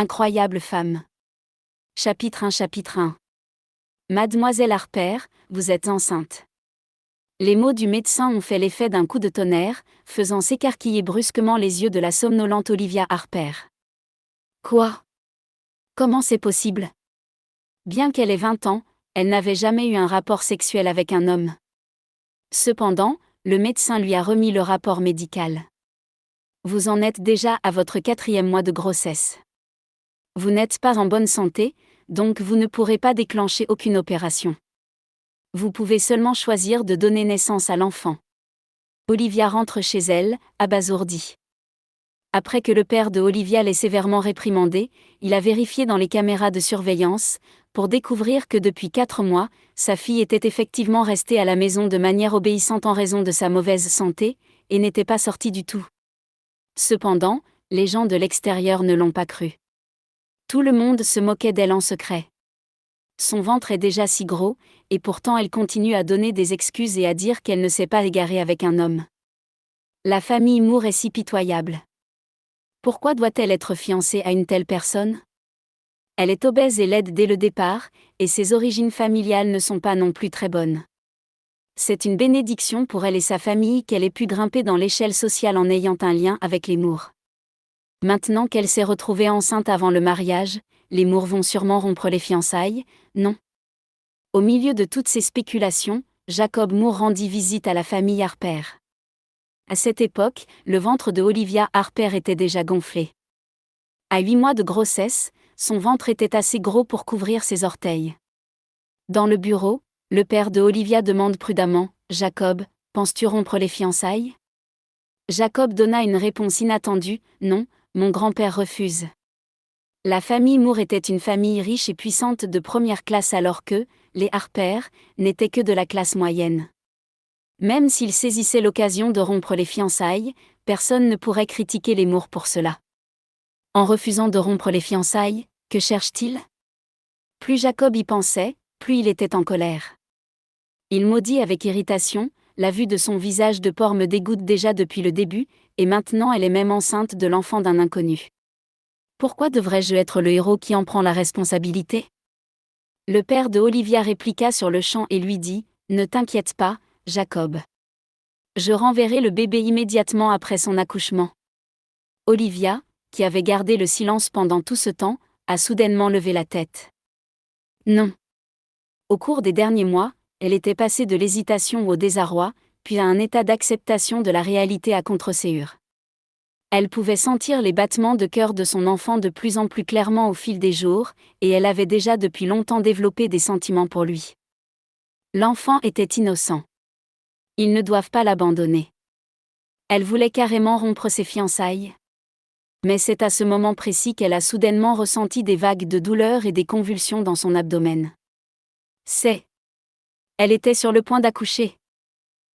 Incroyable femme. Chapitre 1. Mademoiselle Harper, vous êtes enceinte. Les mots du médecin ont fait l'effet d'un coup de tonnerre, faisant s'écarquiller brusquement les yeux de la somnolente Olivia Harper. Quoi? Comment c'est possible? Bien qu'elle ait 20 ans, elle n'avait jamais eu un rapport sexuel avec un homme. Cependant, le médecin lui a remis le rapport médical. Vous en êtes déjà à votre 4e mois de grossesse. Vous n'êtes pas en bonne santé, donc vous ne pourrez pas déclencher aucune opération. Vous pouvez seulement choisir de donner naissance à l'enfant. Olivia rentre chez elle, abasourdie. Après que le père de Olivia l'ait sévèrement réprimandée, il a vérifié dans les caméras de surveillance, pour découvrir que depuis 4 mois, sa fille était effectivement restée à la maison de manière obéissante en raison de sa mauvaise santé, et n'était pas sortie du tout. Cependant, les gens de l'extérieur ne l'ont pas cru. Tout le monde se moquait d'elle en secret. Son ventre est déjà si gros, et pourtant elle continue à donner des excuses et à dire qu'elle ne s'est pas égarée avec un homme. La famille Moore est si pitoyable. Pourquoi doit-elle être fiancée à une telle personne? Elle est obèse et laide dès le départ, et ses origines familiales ne sont pas non plus très bonnes. C'est une bénédiction pour elle et sa famille qu'elle ait pu grimper dans l'échelle sociale en ayant un lien avec les Moore. Maintenant qu'elle s'est retrouvée enceinte avant le mariage, les Moore vont sûrement rompre les fiançailles, non? Au milieu de toutes ces spéculations, Jacob Moore rendit visite à la famille Harper. À cette époque, le ventre de Olivia Harper était déjà gonflé. À 8 mois de grossesse, son ventre était assez gros pour couvrir ses orteils. Dans le bureau, le père de Olivia demande prudemment, « Jacob, penses-tu rompre les fiançailles ?» Jacob donna une réponse inattendue, « Non, mon grand-père refuse. » La famille Moore était une famille riche et puissante de première classe alors que, les Harper, n'étaient que de la classe moyenne. Même s'ils saisissaient l'occasion de rompre les fiançailles, personne ne pourrait critiquer les Moore pour cela. En refusant de rompre les fiançailles, que cherche-t-il? Plus Jacob y pensait, plus il était en colère. Il maudit avec irritation, la vue de son visage de porc me dégoûte déjà depuis le début, et maintenant elle est même enceinte de l'enfant d'un inconnu. Pourquoi devrais-je être le héros qui en prend la responsabilité? Le père de Olivia répliqua sur le champ et lui dit, « Ne t'inquiète pas, Jacob. Je renverrai le bébé immédiatement après son accouchement. » Olivia, qui avait gardé le silence pendant tout ce temps, a soudainement levé la tête. Non. Au cours des derniers mois, elle était passée de l'hésitation au désarroi, puis à un état d'acceptation de la réalité à contre-séure. Elle pouvait sentir les battements de cœur de son enfant de plus en plus clairement au fil des jours, et elle avait déjà depuis longtemps développé des sentiments pour lui. L'enfant était innocent. Ils ne doivent pas l'abandonner. Elle voulait carrément rompre ses fiançailles. Mais c'est à ce moment précis qu'elle a soudainement ressenti des vagues de douleur et des convulsions dans son abdomen. Elle était sur le point d'accoucher.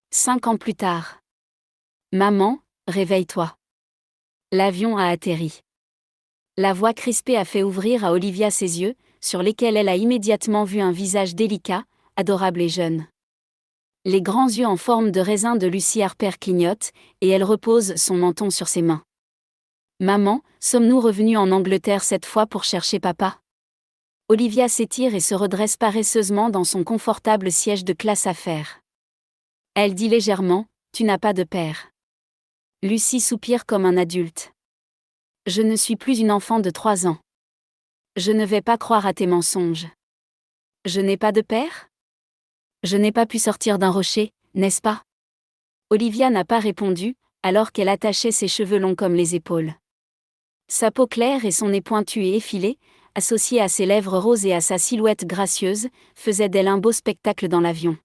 5 ans plus tard. Maman, réveille-toi. L'avion a atterri. La voix crispée a fait ouvrir à Olivia ses yeux, sur lesquels elle a immédiatement vu un visage délicat, adorable et jeune. Les grands yeux en forme de raisin de Lucy Harper clignotent, et elle repose son menton sur ses mains. Maman, sommes-nous revenus en Angleterre cette fois pour chercher papa? Olivia s'étire et se redresse paresseusement dans son confortable siège de classe affaires. Elle dit légèrement, « Tu n'as pas de père. » Lucy soupire comme un adulte. « Je ne suis plus une enfant de 3 ans. Je ne vais pas croire à tes mensonges. Je n'ai pas de père? Je n'ai pas pu sortir d'un rocher, n'est-ce pas? » Olivia n'a pas répondu, alors qu'elle attachait ses cheveux longs comme les épaules. Sa peau claire et son nez pointu et effilé, associés à ses lèvres roses et à sa silhouette gracieuse, faisaient d'elle un beau spectacle dans l'avion.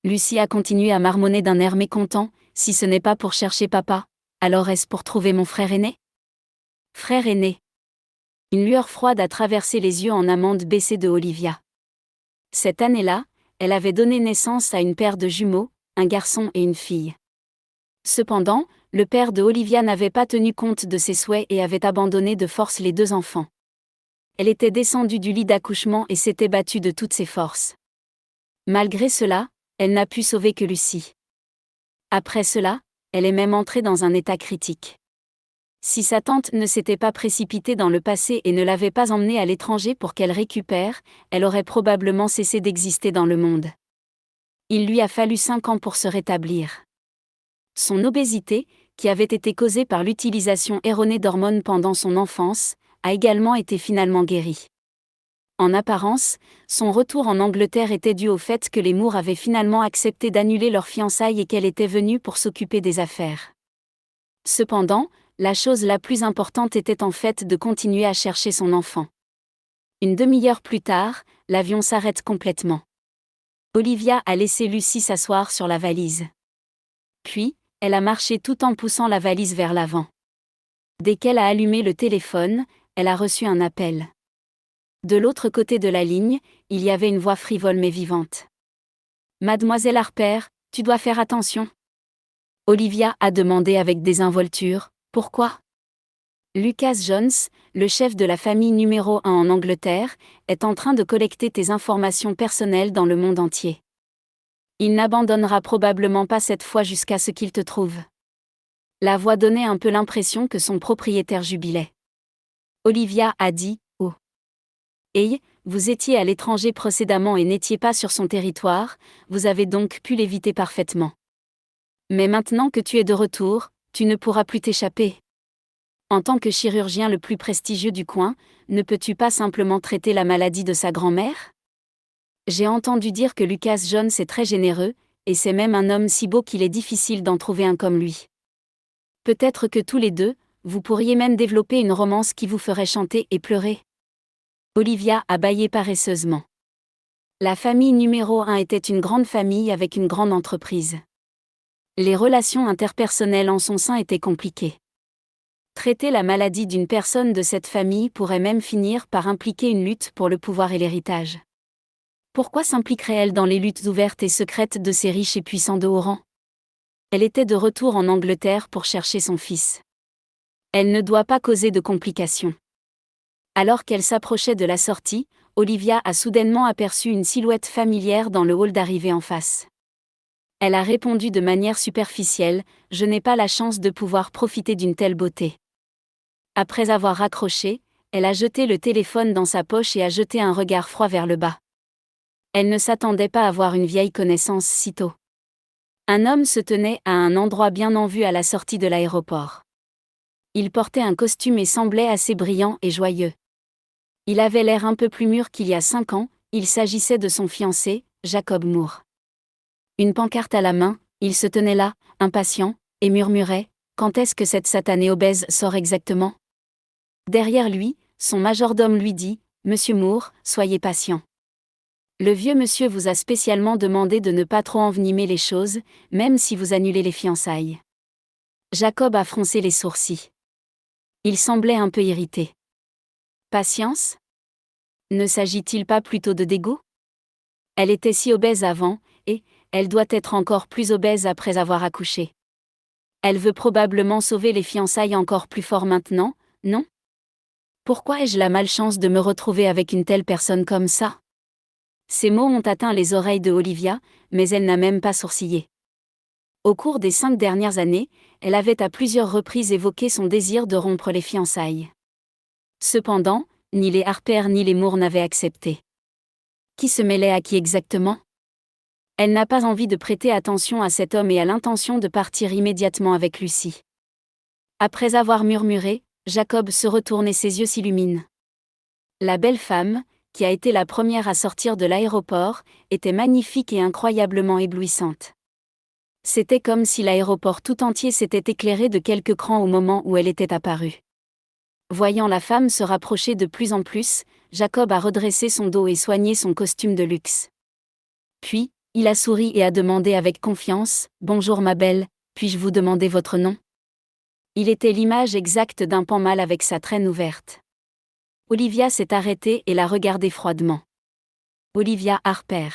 Lucy a continué à marmonner d'un air mécontent, « Si ce n'est pas pour chercher papa, alors est-ce pour trouver mon frère aîné? » Frère aîné. Une lueur froide a traversé les yeux en amande baissée de Olivia. Cette année-là, elle avait donné naissance à une paire de jumeaux, un garçon et une fille. Cependant, le père de Olivia n'avait pas tenu compte de ses souhaits et avait abandonné de force les 2 enfants. Elle était descendue du lit d'accouchement et s'était battue de toutes ses forces. Malgré cela, elle n'a pu sauver que Lucy. Après cela, elle est même entrée dans un état critique. Si sa tante ne s'était pas précipitée dans le passé et ne l'avait pas emmenée à l'étranger pour qu'elle récupère, elle aurait probablement cessé d'exister dans le monde. Il lui a fallu 5 ans pour se rétablir. Son obésité, qui avait été causée par l'utilisation erronée d'hormones pendant son enfance, a également été finalement guérie. En apparence, son retour en Angleterre était dû au fait que les Moore avaient finalement accepté d'annuler leurs fiançailles et qu'elle était venue pour s'occuper des affaires. Cependant, la chose la plus importante était en fait de continuer à chercher son enfant. Une demi-heure plus tard, l'avion s'arrête complètement. Olivia a laissé Lucy s'asseoir sur la valise. Puis, elle a marché tout en poussant la valise vers l'avant. Dès qu'elle a allumé le téléphone, elle a reçu un appel. De l'autre côté de la ligne, il y avait une voix frivole mais vivante. « Mademoiselle Harper, tu dois faire attention. » Olivia a demandé avec désinvolture. « Pourquoi ?» Lucas Jones, le chef de la famille numéro 1 en Angleterre, est en train de collecter tes informations personnelles dans le monde entier. Il n'abandonnera probablement pas cette fois jusqu'à ce qu'il te trouve. La voix donnait un peu l'impression que son propriétaire jubilait. Olivia a dit « Oh. Hey, vous étiez à l'étranger précédemment et n'étiez pas sur son territoire, vous avez donc pu l'éviter parfaitement. Mais maintenant que tu es de retour, tu ne pourras plus t'échapper. En tant que chirurgien le plus prestigieux du coin, ne peux-tu pas simplement traiter la maladie de sa grand-mère ? J'ai entendu dire que Lucas Jones est très généreux, et c'est même un homme si beau qu'il est difficile d'en trouver un comme lui. Peut-être que tous les deux, vous pourriez même développer une romance qui vous ferait chanter et pleurer. » Olivia a bâillé paresseusement. La famille numéro 1 était une grande famille avec une grande entreprise. Les relations interpersonnelles en son sein étaient compliquées. Traiter la maladie d'une personne de cette famille pourrait même finir par impliquer une lutte pour le pouvoir et l'héritage. Pourquoi s'impliquerait-elle dans les luttes ouvertes et secrètes de ces riches et puissants de haut rang ? Elle était de retour en Angleterre pour chercher son fils. Elle ne doit pas causer de complications. Alors qu'elle s'approchait de la sortie, Olivia a soudainement aperçu une silhouette familière dans le hall d'arrivée en face. Elle a répondu de manière superficielle, « Je n'ai pas la chance de pouvoir profiter d'une telle beauté. » Après avoir raccroché, elle a jeté le téléphone dans sa poche et a jeté un regard froid vers le bas. Elle ne s'attendait pas à voir une vieille connaissance si tôt. Un homme se tenait à un endroit bien en vue à la sortie de l'aéroport. Il portait un costume et semblait assez brillant et joyeux. Il avait l'air un peu plus mûr qu'il y a 5 ans, il s'agissait de son fiancé, Jacob Moore. Une pancarte à la main, il se tenait là, impatient, et murmurait « Quand est-ce que cette satanée obèse sort exactement ?» Derrière lui, son majordome lui dit « Monsieur Moore, soyez patient. Le vieux monsieur vous a spécialement demandé de ne pas trop envenimer les choses, même si vous annulez les fiançailles. » Jacob a froncé les sourcils. Il semblait un peu irrité. « Patience ? Ne s'agit-il pas plutôt de dégoût ? Elle était si obèse avant, et elle doit être encore plus obèse après avoir accouché. Elle veut probablement sauver les fiançailles encore plus fort maintenant, non ? Pourquoi ai-je la malchance de me retrouver avec une telle personne comme ça ? Ces mots ont atteint les oreilles de Olivia, mais elle n'a même pas sourcillé. Au cours des 5 dernières années, elle avait à plusieurs reprises évoqué son désir de rompre les fiançailles. Cependant, ni les Harper ni les Moore n'avaient accepté. Qui se mêlait à qui exactement ? Elle n'a pas envie de prêter attention à cet homme et a l'intention de partir immédiatement avec Lucy. Après avoir murmuré, Jacob se retourne et ses yeux s'illuminent. La belle femme, qui a été la première à sortir de l'aéroport, était magnifique et incroyablement éblouissante. C'était comme si l'aéroport tout entier s'était éclairé de quelques crans au moment où elle était apparue. Voyant la femme se rapprocher de plus en plus, Jacob a redressé son dos et soigné son costume de luxe. Puis, il a souri et a demandé avec confiance, « Bonjour ma belle, puis-je vous demander votre nom ?» Il était l'image exacte d'un pan mâle avec sa traîne ouverte. Olivia s'est arrêtée et l'a regardé froidement. Olivia Harper.